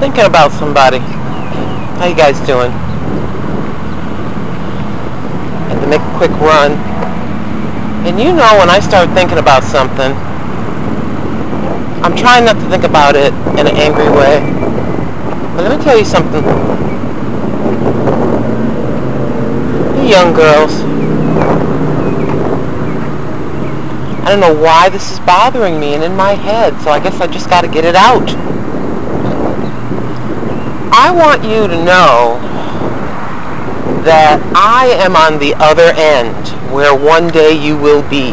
thinking about somebody. How you guys doing? Had to make a quick run. And you know when I start thinking about something, I'm trying not to think about it in an angry way. But let me tell you something. You young girls, I don't know why this is bothering me and in my head, so I guess I just got to get it out. I want you to know that I am on the other end where one day you will be.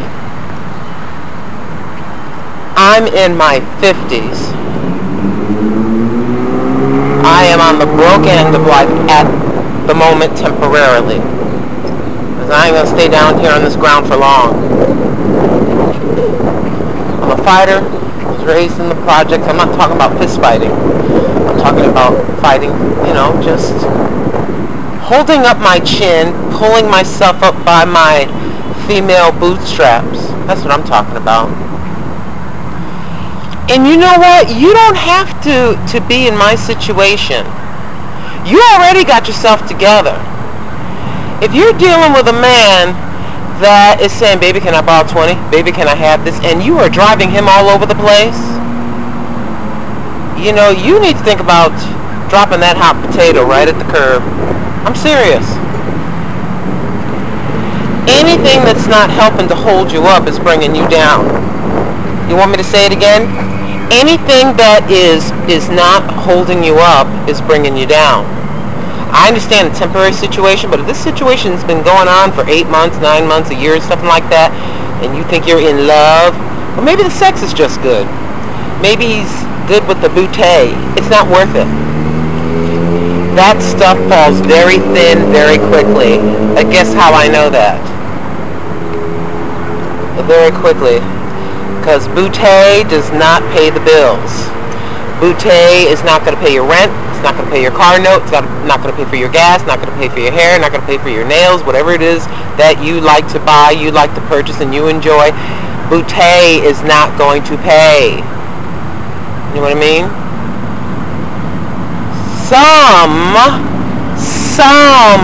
I'm in my 50s. I am on the broke end of life at the moment temporarily. Because I ain't going to stay down here on this ground for long. I'm a fighter. I was raised in the projects. I'm not talking about fist fighting. I'm talking about fighting, you know, just holding up my chin, pulling myself up by my female bootstraps. That's what I'm talking about. And you know what? You don't have to be in my situation. You already got yourself together. If you're dealing with a man that is saying, baby, can I borrow 20? Baby, can I have this? And you are driving him all over the place, you know, you need to think about dropping that hot potato right at the curb. I'm serious. Anything that's not helping to hold you up is bringing you down. You want me to say it again? Anything that is not holding you up is bringing you down. I understand a temporary situation, but if this situation has been going on for 8 months, 9 months, a year, something like that, and you think you're in love, or maybe the sex is just good. Maybe he's good with the BOOTAY. It's not worth it. That stuff falls very thin very quickly. Guess how I know that? Very quickly. Because BOOTAY does not pay the bills. BOOTAY is not going to pay your rent. It's not going to pay your car note. It's not going to pay for your gas. Not going to pay for your hair. Not going to pay for your nails. Whatever it is that you like to buy, you like to purchase, and you enjoy, BOOTAY is not going to pay. You know what I mean?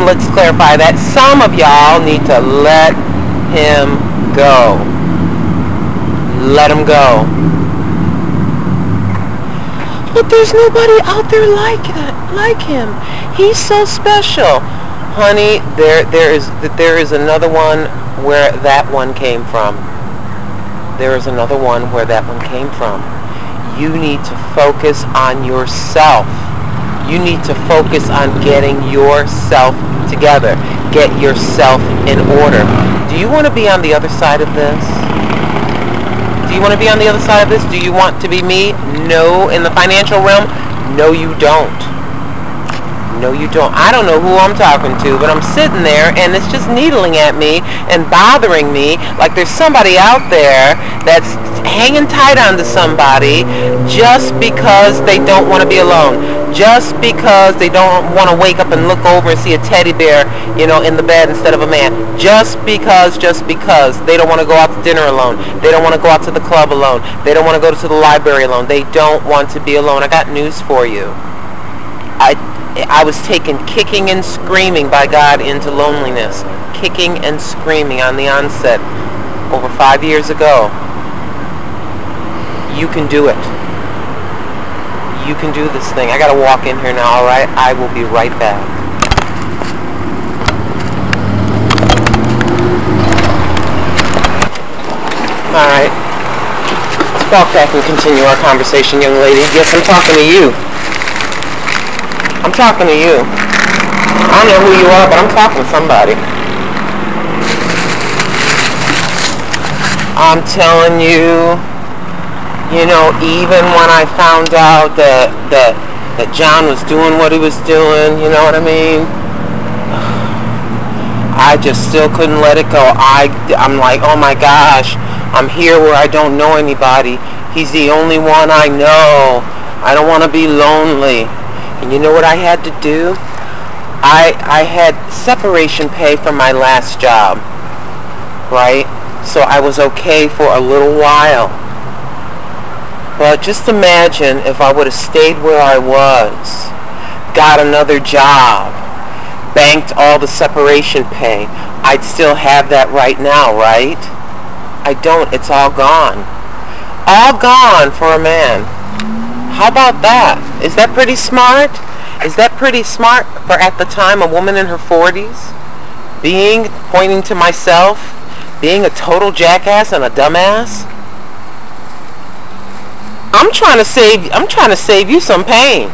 Let's clarify that. Some of y'all need to let him go. Let him go. But there's nobody out there like him. He's so special. Honey, there is another one where that one came from. There is another one where that one came from. You need to focus on yourself. You need to focus on getting yourself together. Get yourself in order. Do you want to be on the other side of this? Do you want to be on the other side of this? Do you want to be me? No. In the financial realm? No, you don't. No, you don't. I don't know who I'm talking to, but I'm sitting there and it's just needling at me and bothering me like there's somebody out there that's hanging tight onto somebody just because they don't want to be alone. Just because they don't want to wake up and look over and see a teddy bear, you know, in the bed instead of a man. Just because they don't want to go out to dinner alone. They don't want to go out to the club alone. They don't want to go to the library alone. They don't want to be alone. I got news for you. I was taken kicking and screaming by God into loneliness. Kicking and screaming on the onset over 5 years ago. You can do it. You can do this thing. I gotta walk in here now, alright? I will be right back. Alright. Let's walk back and continue our conversation, young lady. Yes, I'm talking to you. I'm talking to you. I don't know who you are, but I'm talking to somebody. I'm telling you, you know, even when I found out that John was doing what he was doing, you know what I mean? I just still couldn't let it go. I'm like, oh my gosh, I'm here where I don't know anybody. He's the only one I know. I don't want to be lonely. And you know what I had to do? I had separation pay from my last job, right? So I was okay for a little while. But just imagine if I would have stayed where I was, got another job, banked all the separation pay. I'd still have that right now, right? I don't. It's all gone. All gone for a man. How about that? Is that pretty smart? Is that pretty smart for, at the time, a woman in her 40s? Pointing to myself, being a total jackass and a dumbass? I'm trying to save you some pain.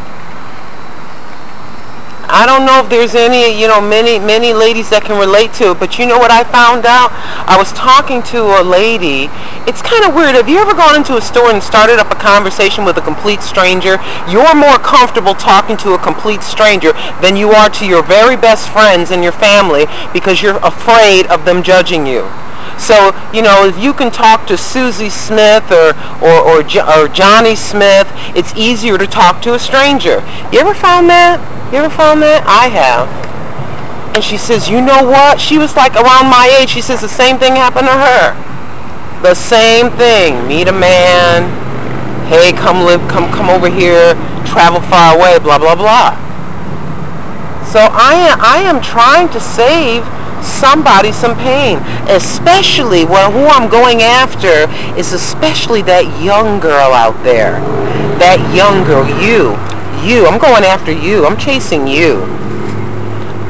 I don't know if there's any, many ladies that can relate to it, but you know what I found out? I was talking to a lady. It's kind of weird. Have you ever gone into a store and started up a conversation with a complete stranger? You're more comfortable talking to a complete stranger than you are to your very best friends and your family because you're afraid of them judging you. So, if you can talk to Susie Smith or Johnny Smith, it's easier to talk to a stranger. You ever found that? I have. And she says, you know what? She was like around my age. She says the same thing happened to her. The same thing. Meet a man. Hey, come over here. Travel far away. Blah, blah, blah. So I am trying to save somebody some pain, especially who I'm going after is especially that young girl out there. That young girl, you. I'm going after you. I'm chasing you.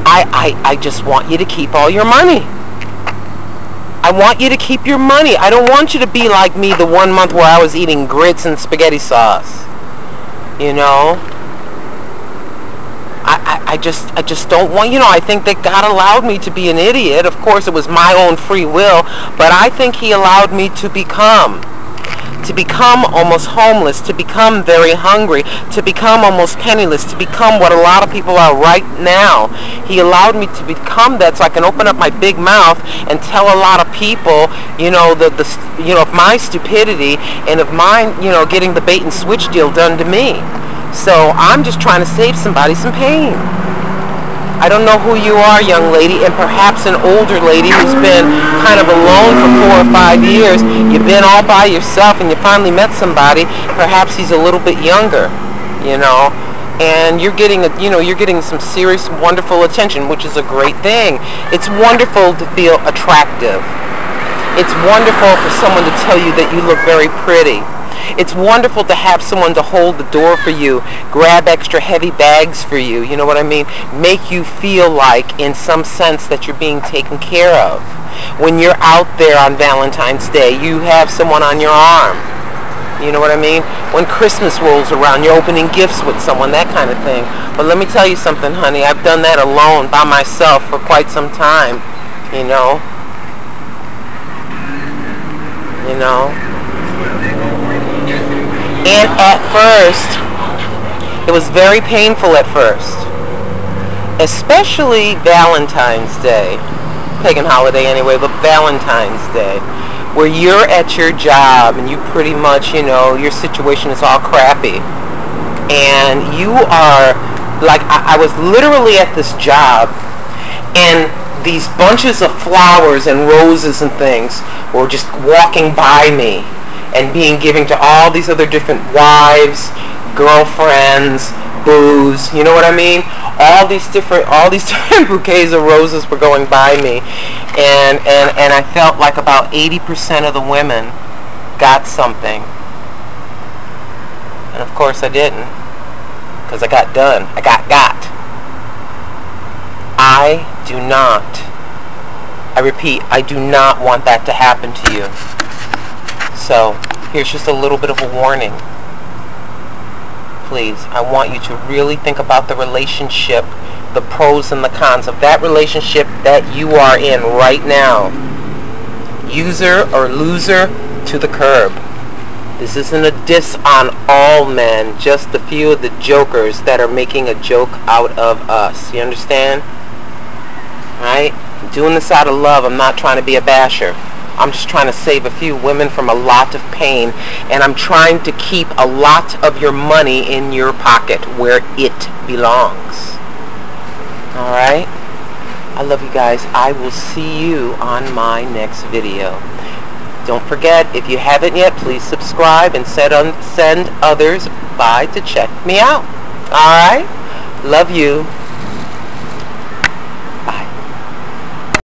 I just want you to keep all your money. I want you to keep your money. I don't want you to be like me the 1 month where I was eating grits and spaghetti sauce. I just don't want, I think that God allowed me to be an idiot. Of course, it was my own free will, but I think He allowed me to become almost homeless, to become very hungry, to become almost penniless, to become what a lot of people are right now. He allowed me to become that so I can open up my big mouth and tell a lot of people, of my stupidity and of mine, getting the bait and switch deal done to me. So I'm just trying to save somebody some pain. I don't know who you are, young lady, and perhaps an older lady who's been kind of alone for 4 or 5 years. You've been all by yourself and you finally met somebody. Perhaps he's a little bit younger, and you're getting some serious, wonderful attention, which is a great thing. It's wonderful to feel attractive. It's wonderful for someone to tell you that you look very pretty. It's wonderful to have someone to hold the door for you, grab extra heavy bags for you, you know what I mean? Make you feel like, in some sense, that you're being taken care of. When you're out there on Valentine's Day, you have someone on your arm. You know what I mean? When Christmas rolls around, you're opening gifts with someone, that kind of thing. But let me tell you something, honey. I've done that alone, by myself, for quite some time, And at first, it was very painful at first. Especially Valentine's Day. Pagan holiday anyway, but Valentine's Day. Where you're at your job and you pretty much, your situation is all crappy. And you are, like, I was literally at this job and these bunches of flowers and roses and things were just walking by me and being given to all these other different wives, girlfriends, booze, you know what I mean? All these different bouquets of roses were going by me, and I felt like about 80% of the women got something, and of course I didn't, because I got done. I got. I repeat, I do not want that to happen to you. So, here's just a little bit of a warning. Please, I want you to really think about the relationship, the pros and the cons of that relationship that you are in right now. User or loser to the curb. This isn't a diss on all men, just a few of the jokers that are making a joke out of us. You understand? Right? I'm doing this out of love. I'm not trying to be a basher. I'm just trying to save a few women from a lot of pain, and I'm trying to keep a lot of your money in your pocket where it belongs. Alright? I love you guys. I will see you on my next video. Don't forget, if you haven't yet, please subscribe and send others by to check me out. Alright? Love you.